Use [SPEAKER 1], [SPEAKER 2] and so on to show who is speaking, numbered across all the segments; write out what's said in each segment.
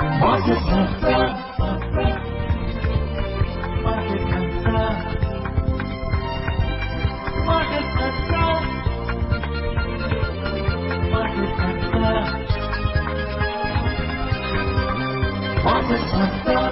[SPEAKER 1] Market Mantra. Market Mantra. Market Mantra. Market Mantra. Market Mantra.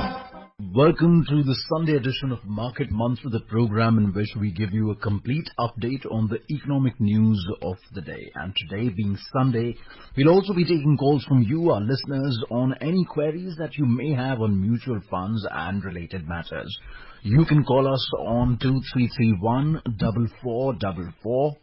[SPEAKER 2] Welcome to the Sunday edition of Market Mantra, the program in which we give you a complete update on the economic news of the day. And today, being Sunday, we'll also be taking calls from you, our listeners, on any queries that you may have on mutual funds and related matters. You can call us on 2331-4444,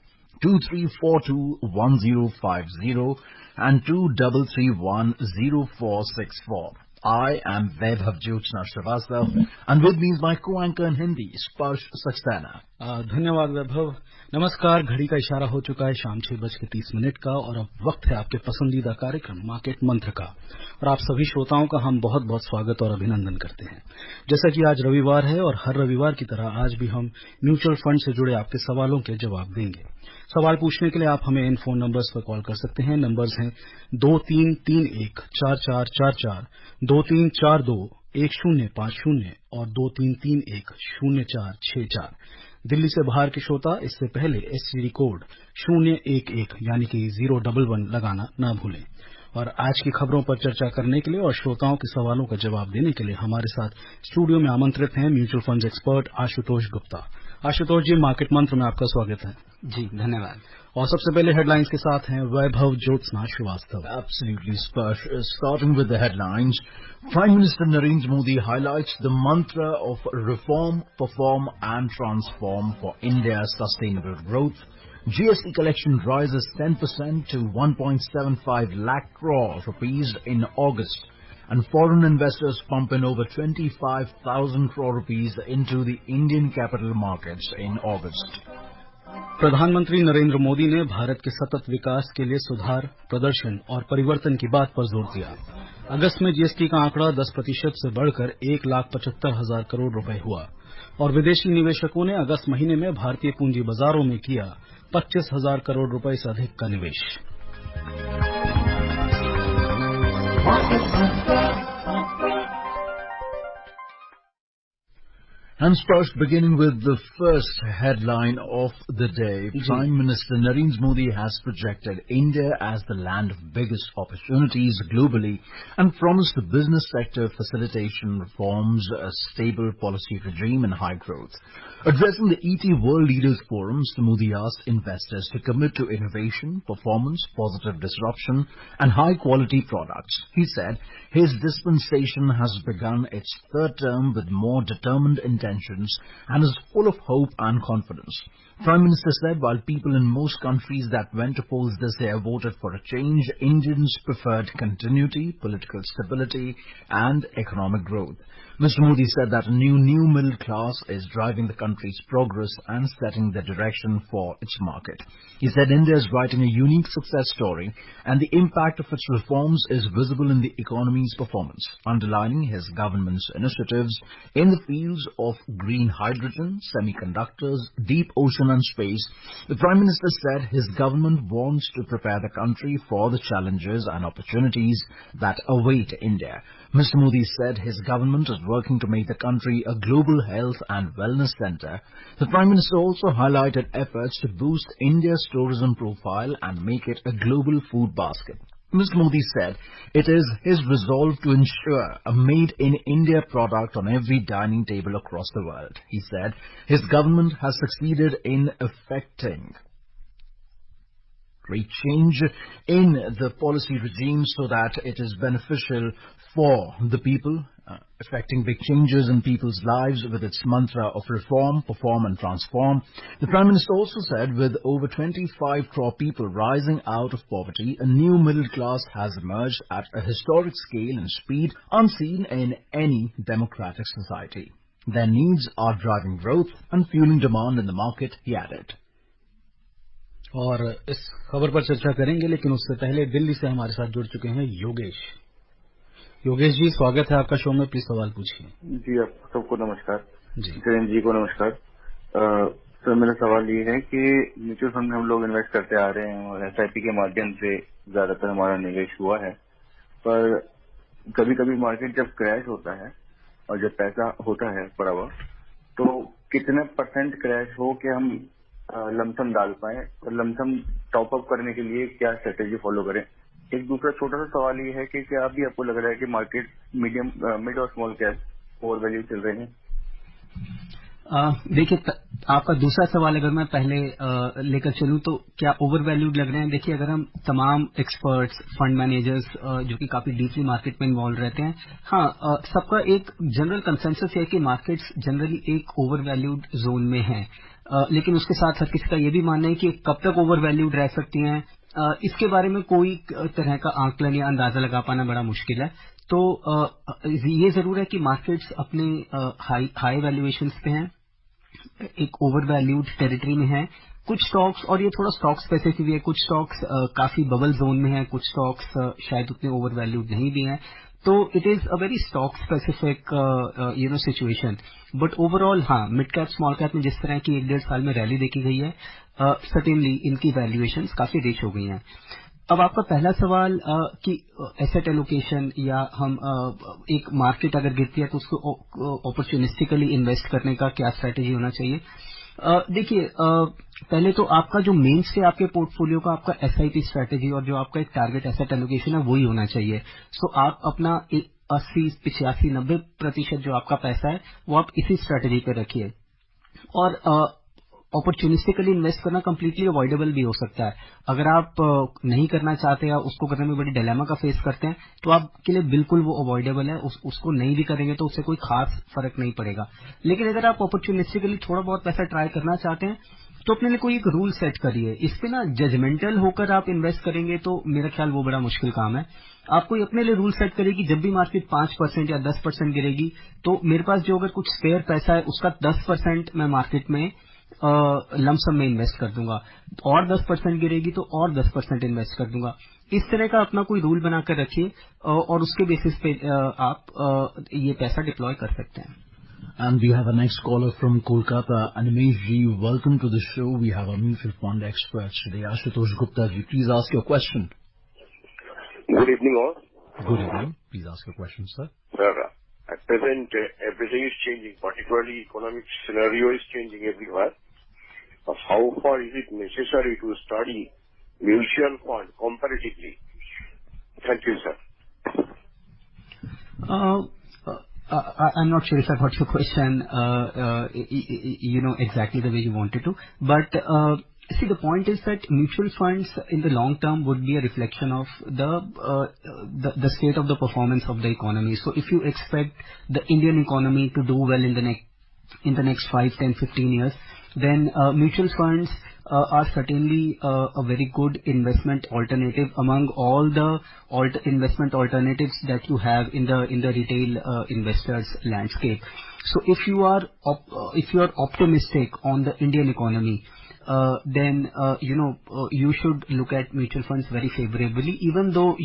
[SPEAKER 2] 2342-1050 and 2331-0464. I am Vaibhav Jyotsna Srivastava, and with me is my co-anchor in Hindi, Sparsh Saxena.
[SPEAKER 3] धन्यवाद वैभव। नमस्कार। घड़ी का इशारा हो चुका है शाम 6:30 का और अब वक्त है आपके पसंदीदा कार्यक्रम मार्केट मंत्र का। और आप सभी श्रोताओं का हम बहुत बहुत स्वागत और अभिनंदन करते हैं। जैसा कि आज रविवार है और हर रविवार की तरह आज भी हम म्यूचुअल फंड से जुड़े आपके सवालों के जवाब देंगे। सवाल पूछने के लिए आप हमें इन फोन नंबर्स पर कॉल कर सकते हैं। नंबर्स हैं 2331-4444, 2342-1050 और 2331-0464। दिल्ली से बाहर के श्रोता इससे पहले एसटीडी कोड 011 यानी कि 011 लगाना न भूलें। और आज की खबरों पर चर्चा करने के लिए और श्रोताओं के सवालों का जवाब देने के लिए हमारे साथ स्टूडियो में आमंत्रित हैं mutual fund expert Ashutosh Gupta. Ashutosh ji, market मंत्र में आपका स्वागत है।
[SPEAKER 4] जी धन्यवाद।
[SPEAKER 3] और सबसे पहले हेडलाइंस के साथ हैं वैभव Jyotsna Srivastava.
[SPEAKER 2] Absolutely, Sparsh. Starting with the headlines, Prime Minister Narendra Modi highlights the mantra of reform, perform and transform for India's sustainable growth. GST collection rises 10% to 1.75 lakh crore rupees in August, and foreign investors pump in over 25,000 crore rupees into the Indian capital markets in August.
[SPEAKER 3] प्रधानमंत्री नरेंद्र मोदी ने भारत के सतत विकास के लिए सुधार, प्रदर्शन और परिवर्तन की बात पर जोर दिया। अगस्त में जीएसटी का आंकड़ा 10% से बढ़कर 1,75,000 करोड़ रुपए हुआ और विदेशी निवेशकों ने अगस्त महीने में भारतीय पूंजी बाजारों में किया 25,000 करोड़ रुपए से अधिक का निवेश।
[SPEAKER 2] And Sparsh, beginning with the first headline of the day, Prime Minister Narendra Modi has projected India as the land of biggest opportunities globally and promised the business sector facilitation reforms, a stable policy regime and high growth. Addressing the ET World Leaders Forum, Mr. Modi asked investors to commit to innovation, performance, positive disruption and high-quality products. He said his dispensation has begun its third term with more determined intentions and is full of hope and confidence. Prime Minister said while people in most countries that went to polls this year voted for a change, Indians preferred continuity, political stability and economic growth. Mr. Modi said that a new middle class is driving the country's progress and setting the direction for its market. He said India is writing a unique success story and the impact of its reforms is visible in the economy's performance, underlining his government's initiatives in the fields of green hydrogen, semiconductors, deep ocean and space. The Prime Minister said his government wants to prepare the country for the challenges and opportunities that await India. Mr. Modi said his government is working to make the country a global health and wellness center. The Prime Minister also highlighted efforts to boost India's tourism profile and make it a global food basket. Mr. Modi said it is his resolve to ensure a made-in-India product on every dining table across the world. He said his government has succeeded in effecting great change in the policy regime so that it is beneficial for the people, affecting big changes in people's lives with its mantra of reform, perform and transform. The Prime Minister also said with over 25 crore people rising out of poverty, a new middle class has emerged at a historic scale and speed unseen in any democratic society. Their needs are driving growth and fueling demand in the market, he added.
[SPEAKER 3] और इस खबर पर चर्चा करेंगे, लेकिन उससे पहले दिल्ली से हमारे साथ जुड़ चुके हैं योगेश। योगेश जी, स्वागत है आपका शो में, प्लीज सवाल पूछिए।
[SPEAKER 5] जी, आप सबको नमस्कार।
[SPEAKER 3] जी
[SPEAKER 5] किरण जी को नमस्कार। सर, मेरा सवाल ये है कि म्यूचुअल फंड में हम लोग इन्वेस्ट करते आ रहे हैं और एसआईपी के माध्यम से ज्यादातर हमारा निवेश हुआ है, पर कभी कभी मार्केट जब क्रैश होता है और जब पैसा होता है पड़ा हुआ, तो कितने % क्रैश हो कि हम लमसम डाल पाए, और लमसम टॉप अप करने के लिए क्या स्ट्रेटेजी फॉलो करें। एक दूसरा छोटा सा सवाल ये है कि क्या अभी आपको लग रहा है कि मार्केट मिड और स्मॉल कैप ओवर वैल्यू चल रहे हैं?
[SPEAKER 4] देखिए, आपका दूसरा सवाल अगर मैं पहले लेकर चलूं तो क्या ओवर वैल्यूड लग रहे हैं। देखिए, अगर हम तमाम एक्सपर्ट्स, फंड मैनेजर्स जो कि काफी डीपली मार्केट में इन्वॉल्व रहते हैं, हाँ, सबका एक जनरल कंसेंसस है कि मार्केट्स जनरली एक ओवर वैल्यूड जोन में हैं। लेकिन उसके साथ हर किसी का ये भी मानना है कि कब तक ओवर वैल्यूड रह सकती हैं, इसके बारे में कोई तरह का आंकलन या अंदाजा लगा पाना बड़ा मुश्किल है। तो ये जरूर है कि मार्केट्स अपने हाई वैल्यूएशंस पे हैं, एक ओवर वैल्यूड टेरिटरी में है। कुछ स्टॉक्स, और ये थोड़ा स्टॉक स्पेसिफिक भी है, कुछ स्टॉक्स काफी बबल जोन में है, कुछ स्टॉक्स शायद उतने ओवर वैल्यूड नहीं भी हैं। तो it is a very stock specific situation. But overall हाँ, मिड कैप स्मॉल कैप में जिस तरह की 1-1.5 साल में रैली देखी गई है, सर्टेनली इनकी वैल्यूएशंस काफी रिच हो गई हैं। अब आपका पहला सवाल कि एसेट एलोकेशन या हम एक मार्केट अगर गिरती है तो उसको अपॉर्चुनिस्टिकली इन्वेस्ट करने का क्या स्ट्रेटेजी होना चाहिए। देखिए, पहले तो आपका जो मेन स्टे आपके पोर्टफोलियो का आपका एसआईपी स्ट्रेटेजी और जो आपका एक टारगेट एसेट एलोकेशन है वही होना चाहिए। सो आप अपना 80, 85, 90% जो आपका पैसा है वो आप इसी स्ट्रेटेजी पे रखिए। और अपॉर्चुनिस्टिकली इन्वेस्ट करना कंप्लीटली अवॉइडेबल भी हो सकता है। अगर आप नहीं करना चाहते या उसको करने में बड़ी डिलेमा का फेस करते हैं तो आपके लिए बिल्कुल वो अवॉइडेबल है। उसको नहीं भी करेंगे तो उससे कोई खास फर्क नहीं पड़ेगा। लेकिन अगर आप अपॉर्चुनिस्टिकली थोड़ा बहुत पैसा ट्राई करना चाहते हैं तो अपने लिए कोई एक रूल सेट करिए। इस पे ना जजमेंटल होकर आप इन्वेस्ट करेंगे तो मेरा ख्याल वो बड़ा मुश्किल काम है। आप कोई अपने लिए रूल सेट करिए कि जब भी मार्केट 5% या 10% गिरेगी तो मेरे पास जो अगर कुछ स्पेयर पैसा है उसका 10% मैं मार्केट में लमसम में इन्वेस्ट कर दूंगा, और 10% गिरेगी तो और 10% इन्वेस्ट कर दूंगा। इस तरह का अपना कोई रूल बनाकर रखिए और उसके बेसिस पे आप ये पैसा डिप्लॉय कर सकते हैं।
[SPEAKER 2] And we have a next caller from Kolkata. Animesh ji, welcome to the show. We have a mutual fund expert today, Ashutosh Gupta ji. Please ask your question.
[SPEAKER 6] Good evening all.
[SPEAKER 2] Good evening. Please ask your question, sir.
[SPEAKER 6] Sir, at present everything is changing, particularly economic scenario is changing everywhere. How far is it necessary to study mutual fund comparatively? Thank you, sir.
[SPEAKER 4] I'm not sure if I got your question, exactly the way you wanted to. But see, the point is that mutual funds in the long term would be a reflection of the state of the performance of the economy. So if you expect the Indian economy to do well in the next 5, 10, 15 years, then mutual funds are certainly a very good investment alternative among all the investment alternatives that you have in the retail investors landscape. So if you are optimistic on the Indian economy, then you should look at mutual funds very favorably, even though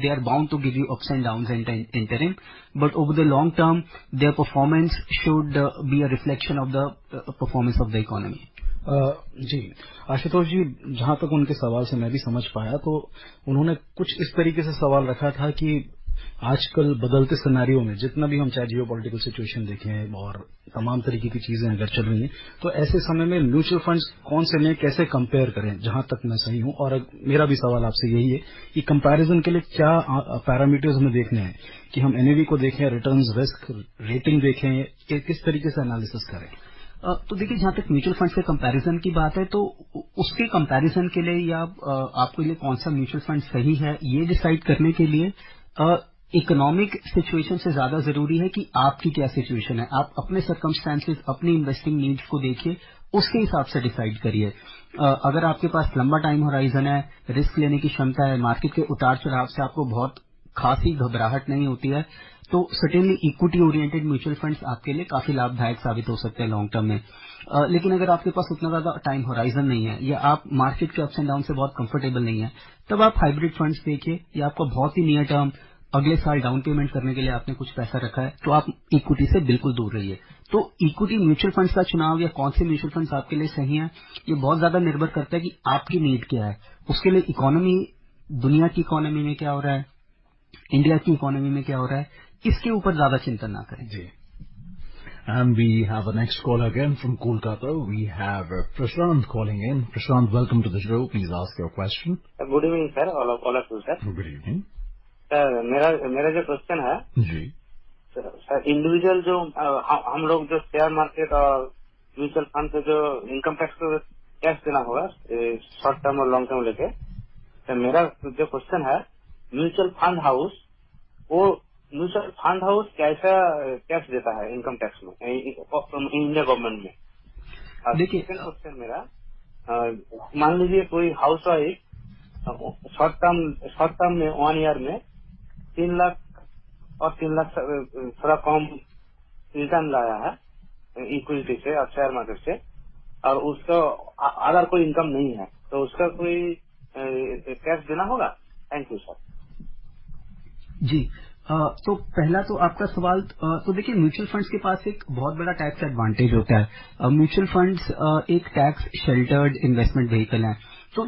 [SPEAKER 4] they are bound to give you ups and downs in interim, but over the long term their performance should be a reflection of the performance of the economy.
[SPEAKER 3] जी आशुतोष जी, जहां तक उनके सवाल से मैं भी समझ पाया तो उन्होंने कुछ इस तरीके से सवाल रखा था कि आजकल बदलते सिनेरियो में जितना भी हम चाहे जियो पॉलिटिकल सिचुएशन देखें और तमाम तरीके की चीजें अगर चल रही हैं तो ऐसे समय में म्यूचुअल फंड्स कौन से लें, कैसे कंपेयर करें। जहां तक मैं सही हूं, और मेरा भी सवाल आपसे यही है कि कंपैरिजन के लिए क्या पैरामीटर्स हमें देखने हैं, कि हम एनएवी को देखें, रिटर्न्स, रिस्क, रेटिंग देखें, किस तरीके से एनालिसिस करें।
[SPEAKER 4] तो देखिए, जहां तक म्यूचुअल फंड से कंपैरिजन की बात है तो उसके कंपैरिजन के लिए या आपके लिए कौन सा म्यूचुअल फंड सही है ये डिसाइड करने के लिए इकोनॉमिक सिचुएशन से ज्यादा जरूरी है कि आपकी क्या सिचुएशन है। आप अपने सर्कमस्टेंसेस, अपनी इन्वेस्टिंग नीड्स को देखिए, उसके हिसाब से डिसाइड करिए। अगर आपके पास लंबा टाइम होराइजन है, रिस्क लेने की क्षमता है, मार्केट के उतार चढ़ाव से आपको बहुत खासी घबराहट नहीं होती है, तो certainly equity oriented mutual funds आपके लिए काफी लाभदायक साबित हो सकते हैं लॉन्ग टर्म में। लेकिन अगर आपके पास उतना ज्यादा टाइम होराइजन नहीं है या आप मार्केट के अप्स एंड डाउन से बहुत कंफर्टेबल नहीं है, तब आप हाइब्रिड फंड्स देखिए, या आपको बहुत ही नियर टर्म अगले साल डाउन पेमेंट करने के लिए आपने कुछ पैसा रखा है तो आप इक्विटी से बिल्कुल दूर रहिए। तो इक्विटी म्यूचुअल फंड्स का चुनाव या कौन से म्यूचुअल फंड्स आपके लिए सही हैं, ये बहुत ज्यादा निर्भर करता है कि आपकी नीड क्या है, उसके लिए इकोनॉमी, दुनिया की इकोनॉमी में क्या हो रहा है, इंडिया की इकोनॉमी में क्या हो रहा है, इसके ऊपर ज्यादा चिंतन ना करें।
[SPEAKER 2] जी. And we have a next call again from Kolkata. We have Prashant calling in. Prashant, welcome to the show. Please ask your question.
[SPEAKER 7] Good evening sir, all of you sir.
[SPEAKER 2] Good evening.
[SPEAKER 7] Sir मेरा जो question है
[SPEAKER 2] जी.
[SPEAKER 7] Sir, individual जो हम लोग जो share market और mutual fund से जो इनकम टैक्स देना होगा शॉर्ट टर्म और लॉन्ग टर्म लेके, तो मेरा जो क्वेश्चन है, म्यूचुअल फंड हाउस कैसा टैक्स देता है इनकम टैक्स में इंडिया गवर्नमेंट में?
[SPEAKER 4] देखिए,
[SPEAKER 7] क्वेश्चन मेरा, मान लीजिए कोई हाउस वाइफ शॉर्ट टर्म में 1 ईयर में 3 लाख और 3 लाख थोड़ा कम रिटर्न लाया है इक्विटी से और शेयर मार्केट से, और उसका अगर कोई इनकम नहीं है तो उसका कोई टैक्स देना होगा? Thank you sir.
[SPEAKER 4] जी, तो पहला तो आपका सवाल, तो देखिए म्यूचुअल फंड्स के पास एक बहुत बड़ा टैक्स एडवांटेज होता है। म्यूचुअल फंड्स एक टैक्स शेल्टर्ड इन्वेस्टमेंट व्हीकल है। तो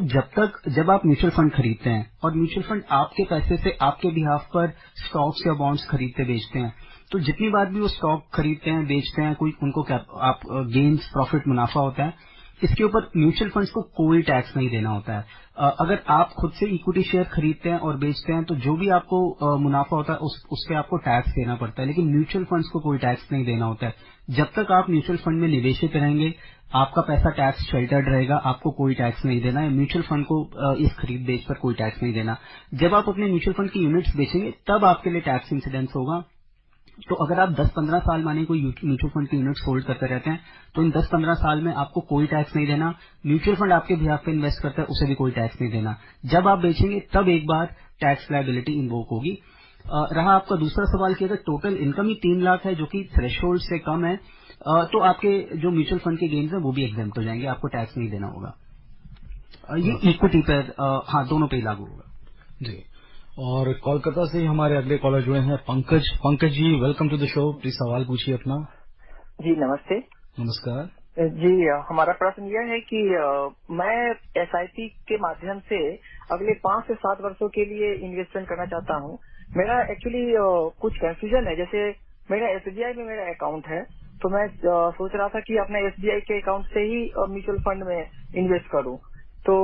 [SPEAKER 4] जब आप म्यूचुअल फंड खरीदते हैं और म्यूचुअल फंड आपके पैसे से आपके बिहाफ पर स्टॉक्स या बॉन्ड्स खरीदते बेचते हैं, तो जितनी बार भी वो स्टॉक खरीदते हैं बेचते हैं, कोई उनको आप गेन्स प्रॉफिट मुनाफा होता है, इसके ऊपर म्यूचुअल फंड्स को कोई टैक्स नहीं देना होता है। अगर आप खुद से इक्विटी शेयर खरीदते हैं और बेचते हैं तो जो भी आपको मुनाफा होता है उस पे आपको टैक्स देना पड़ता है, लेकिन म्यूचुअल फंड्स को कोई टैक्स नहीं देना होता है। जब तक आप म्यूचुअल फंड में निवेशित रहेंगे, आपका पैसा टैक्स शेल्टर्ड रहेगा, आपको कोई टैक्स नहीं देना है। म्यूचुअल फंड को इस खरीद बेच पर कोई टैक्स नहीं देना। जब आप अपने म्यूचुअल फंड की यूनिट्स बेचेंगे तब आपके लिए टैक्स इंसिडेंस होगा। तो अगर आप 10-15 साल माने कोई म्यूचुअल फंड की यूनिट्स होल्ड करते रहते हैं तो इन 10-15 साल में आपको कोई टैक्स नहीं देना। म्यूचुअल फंड आपके बिहाफ पे इन्वेस्ट करता है, उसे भी कोई टैक्स नहीं देना। जब आप बेचेंगे तब एक बार टैक्स लायबिलिटी इन्वोक होगी। रहा आपका दूसरा सवाल कि अगर टोटल इनकम ही 3 लाख है जो कि थ्रेशोल्ड से कम है, तो आपके जो म्यूचुअल फंड के गेन्स है वो भी एग्जेम्प्ट हो जाएंगे, आपको टैक्स नहीं देना होगा। ये इक्विटी पर दोनों पे लागू होगा।
[SPEAKER 3] जी, और कोलकाता से हमारे अगले कॉलर जुड़े हैं Pankaj ji, welcome to the show. Please सवाल पूछिए अपना।
[SPEAKER 8] जी नमस्ते।
[SPEAKER 3] नमस्कार
[SPEAKER 8] जी, हमारा प्रश्न यह है कि मैं एसआईपी के माध्यम से अगले 5 से 7 वर्षों के लिए इन्वेस्टमेंट करना चाहता हूं। मेरा एक्चुअली कुछ कंफ्यूजन है। जैसे मेरा एसबीआई में मेरा अकाउंट है, तो मैं सोच रहा था कि अपने एसबीआई के अकाउंट से ही म्यूचुअल फंड में इन्वेस्ट करूं। तो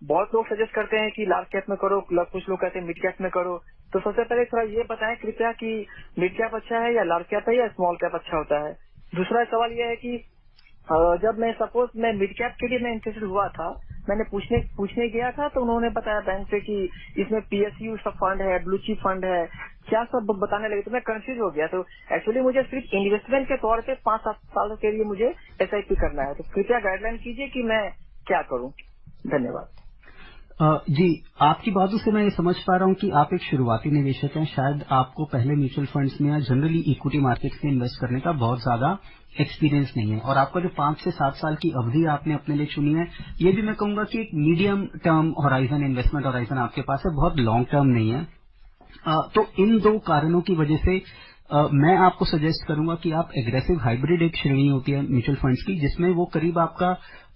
[SPEAKER 8] बहुत लोग सजेस्ट करते हैं कि लार्ज कैप में करो, कुछ लोग कहते हैं मिड कैप में करो। तो सबसे पहले थोड़ा ये बताएं कृपया कि मिड कैप अच्छा है या लार्ज कैप है या स्मॉल कैप अच्छा होता है। दूसरा सवाल यह है कि जब मैं मिड कैप के लिए मैं इंटरेस्टेड हुआ था, मैंने पूछने गया था तो उन्होंने बताया बैंक से कि इसमें पीएसयू सब फंड है, ब्लू चिप फंड है, क्या सब बताने लगे, तो मैं कंफ्यूज हो गया। तो एक्चुअली मुझे सिर्फ इन्वेस्टमेंट के तौर पे 5-7 साल के लिए मुझे एसआईपी करना है, तो कृपया गाइडलाइन कीजिए कि मैं क्या करूं। धन्यवाद।
[SPEAKER 4] जी, आपकी बातों से मैं ये समझ पा रहा हूँ कि आप एक शुरुआती निवेशक हैं। शायद आपको पहले म्यूचुअल फंड्स में या जनरली इक्विटी मार्केट्स में इन्वेस्ट करने का बहुत ज्यादा एक्सपीरियंस नहीं है, और आपका जो 5 से 7 साल की अवधि आपने अपने लिए चुनी है, ये भी मैं कहूंगा कि एक medium term horizon, investment horizon आपके पास है, बहुत लॉन्ग टर्म नहीं है। तो इन 2 कारणों की वजह से मैं आपको सजेस्ट करूंगा कि आप एग्रेसिव हाइब्रिड, एक श्रेणी होती है म्यूचुअल फंड्स की जिसमें वो करीब आपका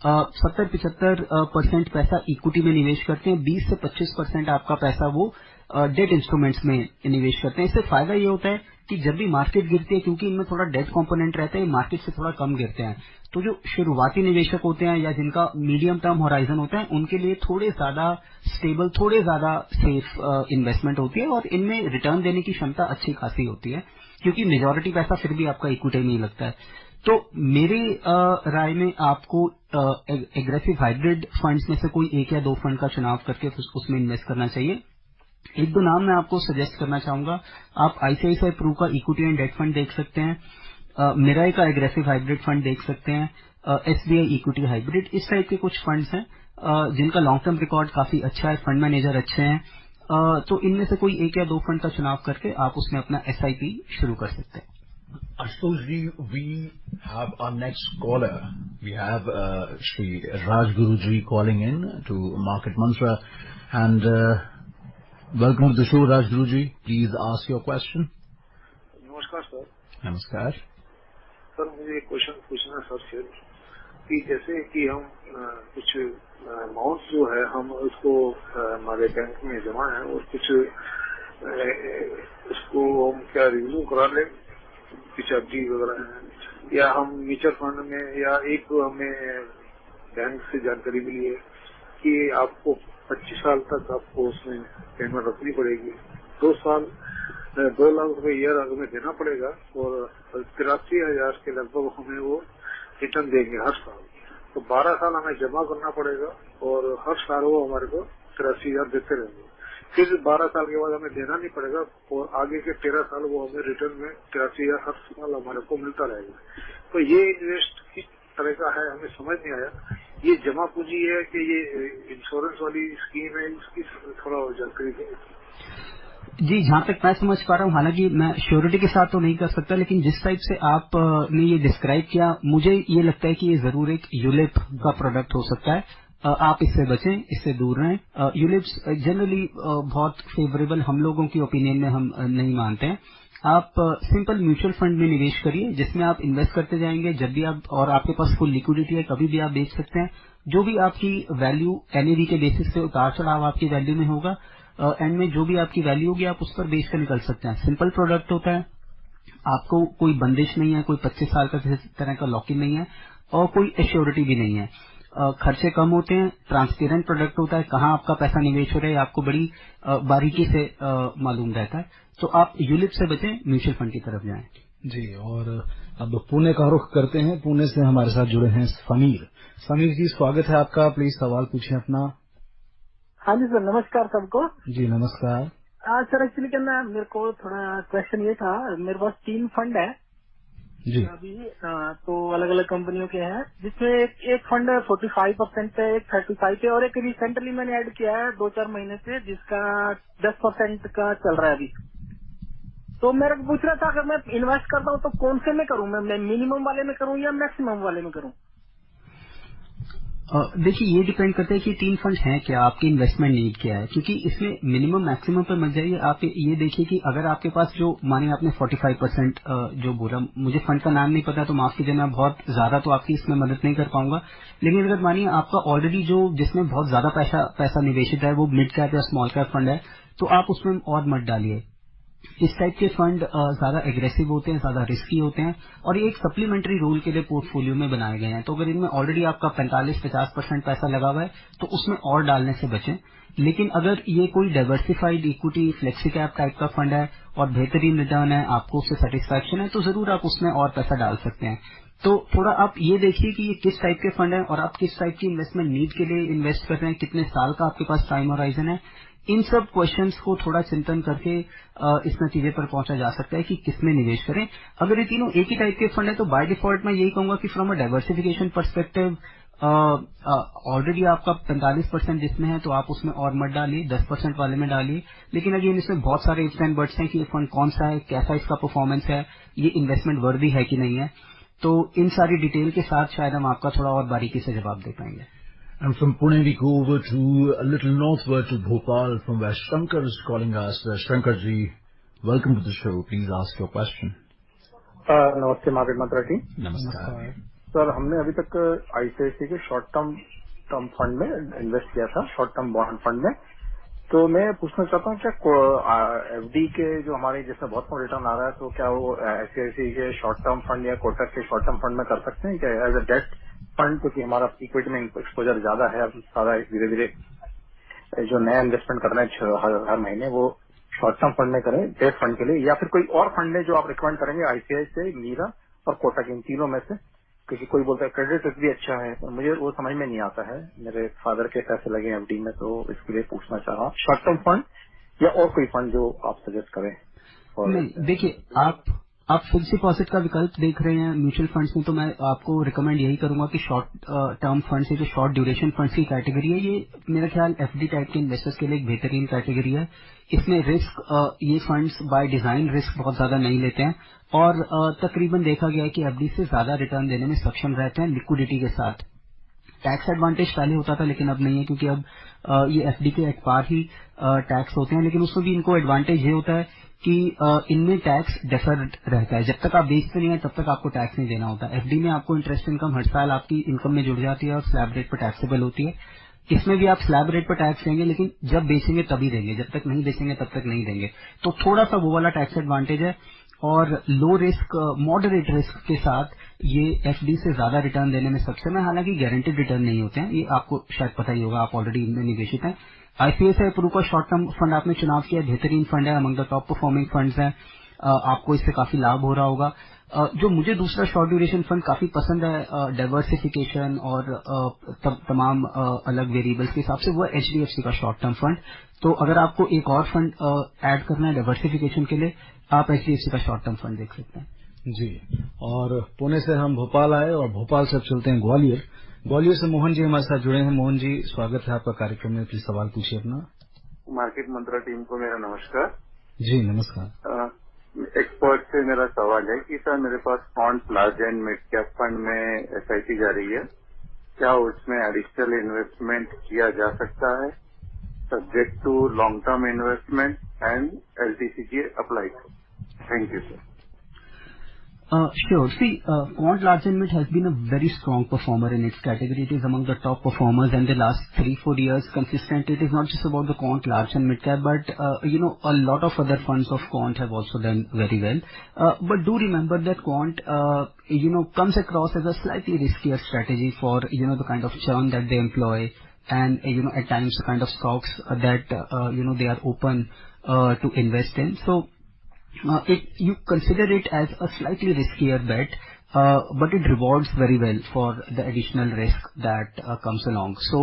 [SPEAKER 4] 70-75% पैसा इक्विटी में निवेश करते हैं, 20 से 25% आपका पैसा वो डेट इंस्ट्रूमेंट्स में निवेश करते हैं। इससे फायदा ये होता है कि जब भी मार्केट गिरती है, क्योंकि इनमें थोड़ा डेट कंपोनेंट रहता है, मार्केट से थोड़ा कम गिरते हैं, तो जो शुरुआती निवेशक होते हैं या जिनका मीडियम टर्म होराइजन होता है, उनके लिए थोड़े ज्यादा स्टेबल, थोड़े ज्यादा सेफ इन्वेस्टमेंट होती है, और इनमें रिटर्न देने की क्षमता अच्छी खासी होती है, क्योंकि मेजॉरिटी पैसा फिर भी आपका इक्विटी में ही लगता है। तो मेरी राय में आपको एग्रेसिव हाइब्रिड फंड्स में से कोई 1 या 2 फंड का चुनाव करके उसमें इन्वेस्ट करना चाहिए। 1-2 नाम मैं आपको सजेस्ट करना चाहूंगा। आप आईसीआईसीआई प्रू का इक्विटी एंड डेट फंड देख सकते हैं, मिराई का एग्रेसिव हाइब्रिड फंड देख सकते हैं, एसबीआई इक्विटी हाइब्रिड, इस टाइप के कुछ फंड्स हैं जिनका लॉन्ग टर्म रिकॉर्ड काफी अच्छा है, फंड मैनेजर अच्छे हैं। तो इनमें से कोई 1 या 2 फंड का चुनाव करके आप उसमें अपना एसआईपी शुरू कर सकते हैं।
[SPEAKER 2] Ashutosh ji, we have our next caller. We have Shri Rajguru ji calling in to Market Mantra, and welcome to the show, Rajguru ji. Please ask your question.
[SPEAKER 9] नमस्कार सर।
[SPEAKER 2] नमस्कार
[SPEAKER 9] सर, मुझे एक question पूछना है sir से कि जैसे कि हम कुछ अमाउंट जो है हम उसको हमारे बैंक में जमा है और कुछ इसको हम क्या रिव्यू करा लें, पिछाड़ी वगैरह है, या हम म्यूचुअल फंड में, या एक हमें बैंक से जानकारी मिली है कि आपको 25 साल तक आपको उसमें पेमेंट रखनी पड़ेगी, 2 साल 2 लाख रुपए ईयर हमें देना पड़ेगा और 83,000 के लगभग हमें वो रिटर्न देंगे हर साल। तो 12 साल हमें जमा करना पड़ेगा और हर साल वो हमारे को 83,000 देते रहेंगे। फिर 12 साल के बाद हमें देना नहीं पड़ेगा और आगे के 13 साल वो हमें रिटर्न में 83,000 हर साल हमारे को मिलता रहेगा। तो ये इन्वेस्ट किस तरह का है हमें समझ नहीं आया। ये जमा पूंजी है कि ये इंश्योरेंस वाली स्कीम है, इसकी थोड़ा जानकारी दें।
[SPEAKER 4] जी, जहाँ तक मैं समझ पा रहा हूँ, हालांकि मैं श्योरिटी के साथ तो नहीं कर सकता, लेकिन जिस टाइप से आप ने ये डिस्क्राइब किया, मुझे ये लगता है कि ये जरूर एक यूलिप का प्रोडक्ट हो सकता है। आप इससे बचें, इससे दूर रहें। यूलिप्स जनरली बहुत फेवरेबल हम लोगों की ओपिनियन में हम नहीं मानते हैं। आप सिंपल म्यूचुअल फंड में निवेश करिए, जिसमें आप इन्वेस्ट करते जाएंगे, जब भी आप, और आपके पास फुल लिक्विडिटी है, कभी भी आप बेच सकते हैं। जो भी आपकी वैल्यू एनएवी के बेसिस से उतार चढ़ाव आपकी वैल्यू में होगा, एंड में जो भी आपकी वैल्यू होगी आप उस पर बेच कर निकल सकते हैं। सिंपल प्रोडक्ट होता है, आपको कोई बंदिश नहीं है, कोई 25 साल का किसी तरह का लॉक इन नहीं है और कोई एश्योरिटी भी नहीं है। खर्चे कम होते हैं, ट्रांसपेरेंट प्रोडक्ट होता है, कहाँ आपका पैसा निवेश हो रहा है आपको बड़ी बारीकी से मालूम रहता है। तो आप यूलिप से बचें, म्यूचुअल फंड की तरफ जाएं।
[SPEAKER 3] जी, और अब पुणे का रुख करते हैं। पुणे से हमारे साथ जुड़े हैं समीर। समीर जी, स्वागत है आपका, प्लीज सवाल पूछें अपना।
[SPEAKER 10] हाँ जी सर, नमस्कार सबको।
[SPEAKER 3] जी नमस्कार।
[SPEAKER 10] सर एक्चुअली क्या ना, मेरे को थोड़ा क्वेश्चन ये था, मेरे पास 3 फंड है
[SPEAKER 3] जी
[SPEAKER 10] अभी, तो अलग अलग कंपनियों के हैं, जिसमें एक फंड 45% पे, एक 35 पे और एक रिसेंटली मैंने ऐड किया है 2-4 महीने से, जिसका 10% का चल रहा है अभी। तो मेरे को पूछ रहा था, अगर मैं इन्वेस्ट करता हूँ तो कौन से में करूँ, मैं मिनिमम वाले में करूँ या मैक्सिमम वाले में करूँ?
[SPEAKER 4] देखिए, ये डिपेंड करता है कि 3 फंड हैं क्या, आपकी इन्वेस्टमेंट नीड क्या है, क्योंकि इसमें मिनिमम मैक्सिमम पे मत जाइए। आप ये देखिए कि अगर आपके पास जो, मानिए आपने 45% जो बोला, मुझे फंड का नाम नहीं पता तो माफ कीजिए, मैं बहुत ज्यादा तो आपकी इसमें मदद नहीं कर पाऊंगा। लेकिन अगर मानिए आपका ऑलरेडी जो, जिसमें बहुत ज्यादा पैसा निवेशित है, वो मिड कैप या स्मॉल कैप फंड है, तो आप उसमें और मत डालिए। इस टाइप के फंड ज्यादा एग्रेसिव होते हैं, ज्यादा रिस्की होते हैं, और ये एक सप्लीमेंट्री रोल के लिए पोर्टफोलियो में बनाए गए हैं। तो अगर इनमें ऑलरेडी आपका 45-50% पैसा लगा हुआ है तो उसमें और डालने से बचें। लेकिन अगर ये कोई diversified equity flexi cap type का फंड है और बेहतरीन रिटर्न है, आपको उससे सेटिस्फैक्शन है, तो जरूर आप उसमें और पैसा डाल सकते हैं। तो थोड़ा आप ये देखिए कि ये किस टाइप के फंड है और आप किस टाइप की इन्वेस्टमेंट नीड के लिए इन्वेस्ट कर रहे हैं, कितने साल का आपके पास टाइम होराइजन है। इन सब क्वेश्चंस को थोड़ा चिंतन करके इस नतीजे पर पहुंचा जा सकता है कि किसमें निवेश करें। अगर ये तीनों एक ही टाइप के फंड है तो बाय डिफॉल्ट मैं यही कहूंगा कि from a diversification perspective already आपका 45% जिसमें है तो आप उसमें और मत डालिए, 10% वाले में डालिए। लेकिन अगेन इसमें बहुत सारे इफ्स एंड बट्स हैं कि ये फंड कौन सा है, कैसा इसका परफॉर्मेंस है, ये इन्वेस्टमेंट वर्दी है कि नहीं है। तो इन सारी डिटेल के साथ शायद हम आपका थोड़ा और बारीकी से जवाब दे पाएंगे।
[SPEAKER 2] And from Pune we go over to a little northward to Bhopal, from where Shankar is calling us. Shankar ji, welcome to the show. Please ask your question.
[SPEAKER 11] नमस्ते मार्केट मंत्रा टीम।
[SPEAKER 2] नमस्कार
[SPEAKER 11] सर, हमने अभी तक ICIC के short term fund में invest किया था, short term bond fund में। तो मैं पूछना चाहता हूँ, क्या एफडी के जो हमारे जिसमें बहुत कम रिटर्न आ रहा है, तो क्या वो आईसीआईसी के शॉर्ट टर्म फंड या कोटक के शॉर्ट टर्म फंड में कर सकते हैं क्या, एज अ डेट फंड? क्योंकि हमारा इक्विटी में एक्सपोजर ज्यादा है, सारा धीरे धीरे जो नया इन्वेस्टमेंट करना है हर महीने, वो शॉर्ट टर्म फंड में करें डेट फंड के लिए, या फिर कोई और फंड है जो आप रिकमेंड करेंगे आईसीआईसी, मीरा और कोटक, इन तीनों में से? क्योंकि कोई बोलता है क्रेडिट रिस्क भी अच्छा है, तो मुझे वो समझ में नहीं आता है। मेरे फादर के पैसे लगे एफडी में, तो इसके लिए पूछना चाह रहा हूँ, शॉर्ट टर्म फंड या और कोई फंड जो आप सजेस्ट करें।
[SPEAKER 4] नहीं, देखिए, आप फिक्स डिपॉजिट का विकल्प देख रहे हैं म्यूचुअल फंड्स में, तो मैं आपको रिकमेंड यही करूंगा कि शॉर्ट टर्म फंड से जो शॉर्ट ड्यूरेशन फंड्स की कैटेगरी है, ये मेरा ख्याल एफडी टाइप के इन्वेस्टर्स के लिए एक बेहतरीन कैटेगरी है। इसमें रिस्क, ये फंड्स बाय डिजाइन रिस्क बहुत ज्यादा नहीं लेते हैं और तकरीबन देखा गया है कि एफडी से ज्यादा रिटर्न देने में सक्षम रहते हैं लिक्विडिटी के साथ। टैक्स एडवांटेज पहले होता था लेकिन अब नहीं है, क्योंकि अब ये एफडी के एक बार ही टैक्स होते हैं, लेकिन उसमें भी इनको एडवांटेज ये होता है कि इनमें टैक्स डेफर्ड रहता है। जब तक आप बेचते नहीं है तब तक आपको टैक्स नहीं देना होता। एफडी में आपको इंटरेस्ट इनकम हर साल आपकी इनकम में जुड़ जाती है और स्लैब रेट पर टैक्सेबल होती है। इसमें भी आप स्लैब रेट पर टैक्स देंगे, लेकिन जब बेचेंगे तभी देंगे, जब तक नहीं बेचेंगे तब तक नहीं देंगे। तो थोड़ा सा वो वाला टैक्स एडवांटेज है। और लो रिस्क मॉडरेट रिस्क के साथ ये एफडी से ज्यादा रिटर्न देने में सक्षम है। हालांकि गारंटेड रिटर्न नहीं होते हैं, ये आपको शायद पता ही होगा, आप ऑलरेडी इनमें निवेशित हैं। आईसीआईसीआई प्रू का शॉर्ट टर्म फंड आपने चुनाव किया, बेहतरीन फंड है, among the top performing funds है, आपको इससे काफी लाभ हो रहा होगा। जो मुझे दूसरा शॉर्ट ड्यूरेशन फंड काफी पसंद है डाइवर्सिफिकेशन और तमाम अलग वेरिएबल्स के हिसाब से, वो एचडीएफसी का शॉर्ट टर्म फंड। तो अगर आपको एक और फंड ऐड करना है डाइवर्सिफिकेशन के लिए, आप एचडीएफसी का शॉर्ट टर्म फंड देख सकते हैं।
[SPEAKER 3] जी, और पुणे से हम भोपाल आए और भोपाल से चलते हैं ग्वालियर। ग्वालियर से मोहन जी हमारे साथ जुड़े हैं। मोहन जी, स्वागत है आपका कार्यक्रम में, प्लीज सवाल पूछिए अपना।
[SPEAKER 5] मार्केट मंत्रा टीम को मेरा नमस्कार।
[SPEAKER 3] जी नमस्कार।
[SPEAKER 5] एक्सपर्ट से मेरा सवाल है कि सर मेरे पास quant large and mid cap fund में एसआईपी जा रही है, क्या उसमें एडिशनल इन्वेस्टमेंट किया जा सकता है subject to long term investment and LTCG apply? Thank you sir.
[SPEAKER 4] Sure. See, Quant Large and Mid has been a very strong performer in its category. It is among the top performers, and the last 3-4 years consistent. It is not just about the Quant Large and Mid Cap, but a lot of other funds of Quant have also done very well. But do remember that Quant, comes across as a slightly riskier strategy for the kind of churn that they employ, and at times the kind of stocks that they are open to invest in. So. You consider it as a slightly riskier bet, but it rewards very well for the additional risk that comes along. So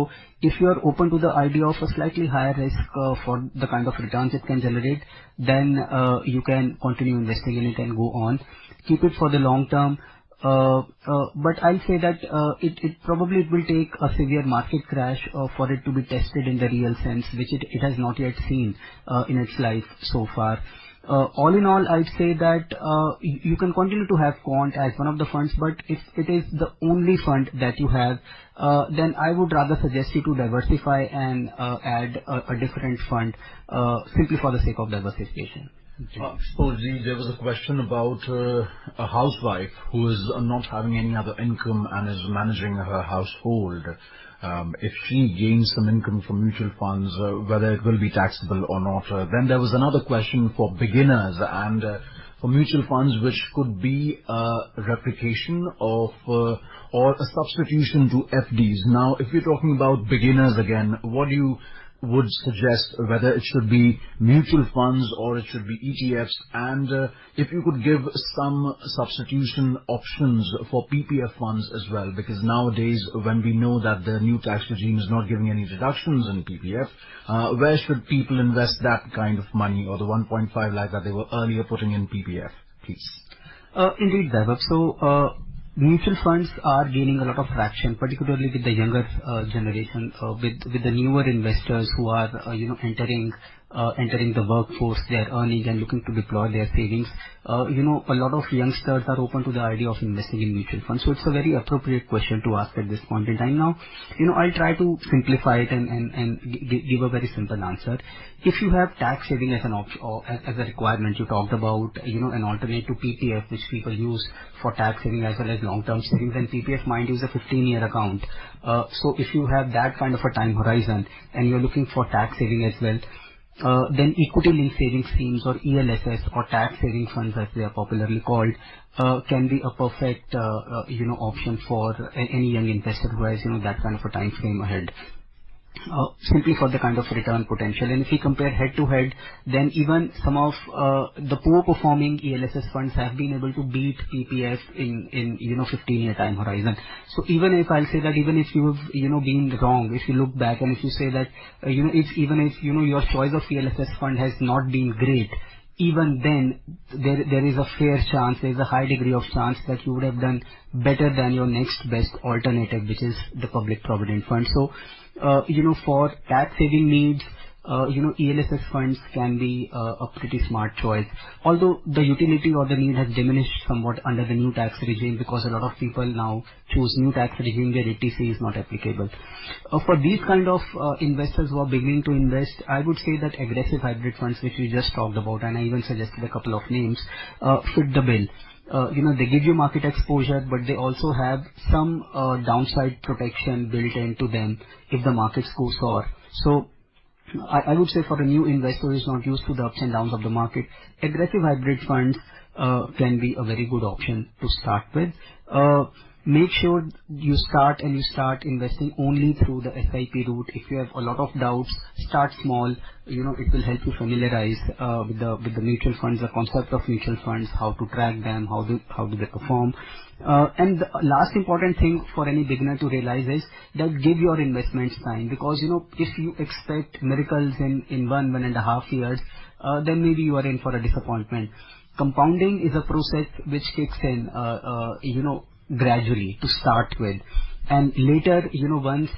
[SPEAKER 4] if you are open to the idea of a slightly higher risk for the kind of returns it can generate, then you can continue investing in it and go on. Keep it for the long term. But I'll say that it probably will take a severe market crash for it to be tested in the real sense, which it has not yet seen in its life so far. All in all, I'd say that you can continue to have Quant as one of the funds, but if it is the only fund that you have, then I would rather suggest you to diversify and add a different fund simply for the sake of diversification.
[SPEAKER 2] There was a question about a housewife who is not having any other income and is managing her household. If she gains some income from mutual funds, whether it will be taxable or not. Then there was another question for beginners and for mutual funds, which could be a replication of or a substitution to FDs. Now, if you're talking about beginners again, what do you would suggest, whether it should be mutual funds or it should be ETFs, and if you could give some substitution options for PPF funds as well, because nowadays when we know that the new tax regime is not giving any deductions in PPF, where should people invest that kind of money, or the 1.5 lakh that they were earlier putting in PPF, please?
[SPEAKER 4] Indeed, Vaibhav. So mutual funds are gaining a lot of traction, particularly with the younger generation, with the newer investors who are entering the workforce. They are earning and looking to deploy their savings. A lot of youngsters are open to the idea of investing in mutual funds. So it's a very appropriate question to ask at this point in time. Now, I'll try to simplify it and give a very simple answer. If you have tax saving as an option or as a requirement, you talked about an alternate to PPF, which people use for tax saving as well as long-term savings, and PPF, mind you, is a 15-year account. So if you have that kind of a time horizon and you're looking for tax saving as well, then equity-linked savings schemes, or ELSS, or tax saving funds as they are popularly called, can be a perfect option for any young investor who has that kind of a time frame ahead. Simply for the kind of return potential. And if we compare head to head, then even some of the poor performing ELSS funds have been able to beat PPF in 15-year time horizon. So even if I'll say that even if you've been wrong, if you look back and if you say that if your choice of ELSS fund has not been great, even then there is a fair chance, there is a high degree of chance that you would have done better than your next best alternative, which is the public provident fund. So for tax saving needs, ELSS funds can be a pretty smart choice. Although the utility or the need has diminished somewhat under the new tax regime, because a lot of people now choose new tax regime where ETC is not applicable. For these kind of investors who are beginning to invest, I would say that aggressive hybrid funds, which we just talked about, and I even suggested a couple of names, fit the bill. they give you market exposure, but they also have some downside protection built into them if the markets go sour. So I would say for a new investor who is not used to the ups and downs of the market, aggressive hybrid funds can be a very good option to start with. Make sure you start investing only through the SIP route. If you have a lot of doubts, start small. It will help you familiarize with the mutual funds, the concept of mutual funds, how to track them, how do they perform. And the last important thing for any beginner to realize is that give your investments time, because if you expect miracles in 1.5 years, then maybe you are in for a disappointment. Compounding is a process which kicks in gradually to start with, and later once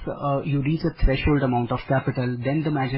[SPEAKER 4] you reach a threshold amount of capital, then the magic